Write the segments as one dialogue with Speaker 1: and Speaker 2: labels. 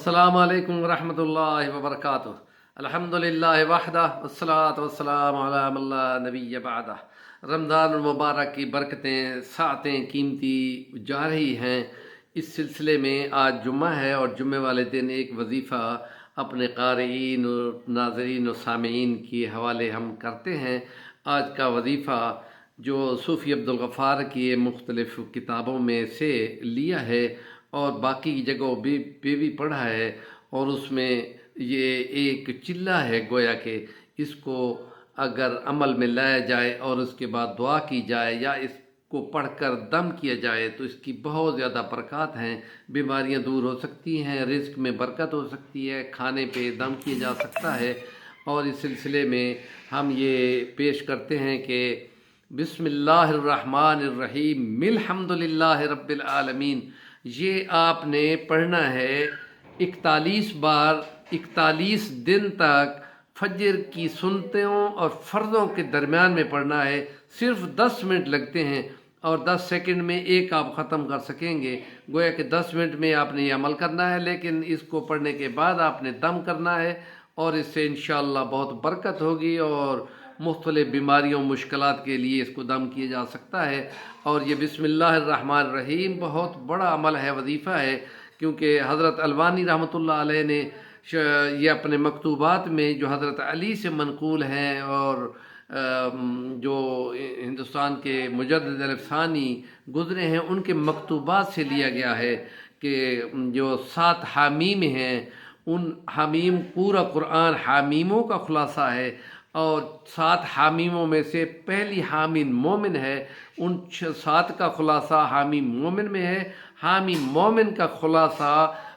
Speaker 1: अस्सलामु अलैकुम वरहमतुल्लाहि वबरकातुह। अल्हम्दुलिल्लाहि वहदा वस्सलातु वस्सलामु अला मन ला नबिय्य बअदा। रमज़ान मुबारक की बरकतें सातें कीमती जा रही हैं। इस सिलसिले में आज जुम्मा है और जुम्मे वाले दिन एक वजीफ़ा अपने क़ारीन और नाज़रीन और सामीन के हवाले हम करते हैं। आज का वजीफ़ा जो सूफ़ी अब्दुल गफ़ार की मुख्तलिफ़ किताबों में से लिया है और बाकी जगहों भी पढ़ा है, और उसमें ये एक चिल्ला है गोया के इसको अगर अमल में लाया जाए और उसके बाद दुआ की जाए या इसको पढ़कर दम किया जाए तो इसकी बहुत ज़्यादा बरक़ात हैं। बीमारियां दूर हो सकती हैं, रिज़्क़ में बरकत हो सकती है, खाने पे दम किया जा सकता है। और इस सिलसिले में हम ये पेश करते हैं कि बिस्मिल्लाहिर्रहमानिर्रहीम मिल्हम्दुलिल्लाहि रब्बिल आलमीन। ये आपने पढ़ना है 41 बार, 41 दिन तक फजर की सुन्नतों और फ़र्ज़ों के दरमियान में पढ़ना है। सिर्फ 10 मिनट लगते हैं और 10 सेकंड में एक आप ख़त्म कर सकेंगे। गोया कि 10 मिनट में आपने ये अमल करना है, लेकिन इसको पढ़ने के बाद आपने दम करना है और इससे इंशाअल्लाह बहुत बरकत होगी और मुख्तलिफ़ बीमारियों मुश्किलात के लिए इसको दम किया जा सकता है। और ये बिस्मिल्लाहिर्रहमानिर्रहीम बहुत बड़ा अमल है, वजीफ़ा है, क्योंकि हज़रत अलवानी रहमतुल्लाह अलैह ने ये अपने मकतूबात में जो हज़रत अली से मनक़ूल हैं और जो हिंदुस्तान के मुजद्दिद अल-सानी गुज़रे हैं उनके मकतूबात से लिया गया है कि जो 7 हामीम हैं उन हामीम पूरा कुरान हामीमों का खुलासा है और 7 हामीमों में से पहली हामीन मोमिन है। उन 7 का खुलासा हामी मोमिन में है। हामी मोमिन का खुलासा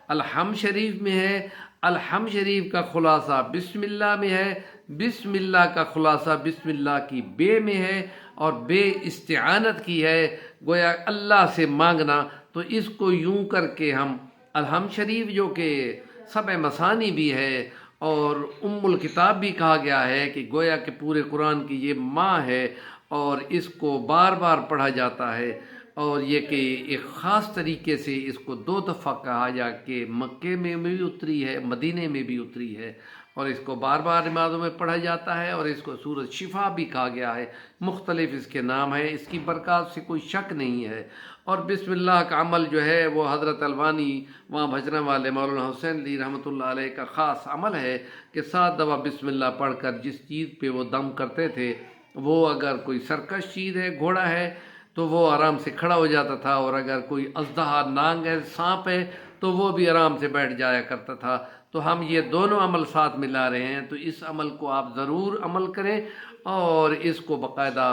Speaker 1: अलहम शरीफ में है। अलहम शरीफ का खुलासा बिस्मिल्लाह में है। बिस्मिल्लाह का खुलासा बिस्मिल्लाह की बे में है और बे इस्तिआनत की है, गोया अल्लाह से मांगना। तो इसको यूं करके हम अलहम शरीफ जो कि सब मसानी भी है और उम्मुल किताब भी कहा गया है कि गोया के पूरे कुरान की ये माँ है और इसको बार बार पढ़ा जाता है। और ये कि एक ख़ास तरीके से इसको 2 दफ़ा कहा जा के मक्के में भी उतरी है, मदीने में भी उतरी है और इसको बार बार नमाज़ों में पढ़ा जाता है और इसको सूरत शिफा भी कहा गया है। मुख्तलिफ़ इसके नाम है, इसकी बरक़ात से कोई शक नहीं है। और बिस्मिल्लाह का अमल जो है वो हज़रत अलवानी वहाँ भजन वाले मौलाना हुसैन अली रहमतुल्लाह अलैह का ख़ास अमल है कि 7 दफ़ा बिस्मिल्लाह पढ़कर जिस चीज़ पे वो दम करते थे, वो अगर कोई सरकश चीज़ है, घोड़ा है, तो वो आराम से खड़ा हो जाता था, और अगर कोई अज़दहा नांग है, सांप है, तो वो भी आराम से बैठ जाया करता था। तो हम ये दोनों अमल साथ मिला रहे हैं, तो इस अमल को आप ज़रूर अमल करें और इसको बाकायदा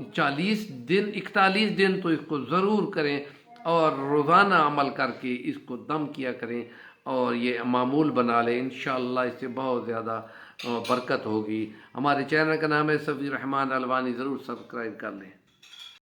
Speaker 1: 41 दिन तो इसको ज़रूर करें और रोज़ाना अमल करके इसको दम किया करें और ये मामूल बना लें। इंशाअल्लाह इससे बहुत ज़्यादा बरकत होगी। हमारे चैनल का नाम है सफ़ी रहमान अलवानी, ज़रूर सब्सक्राइब कर लें।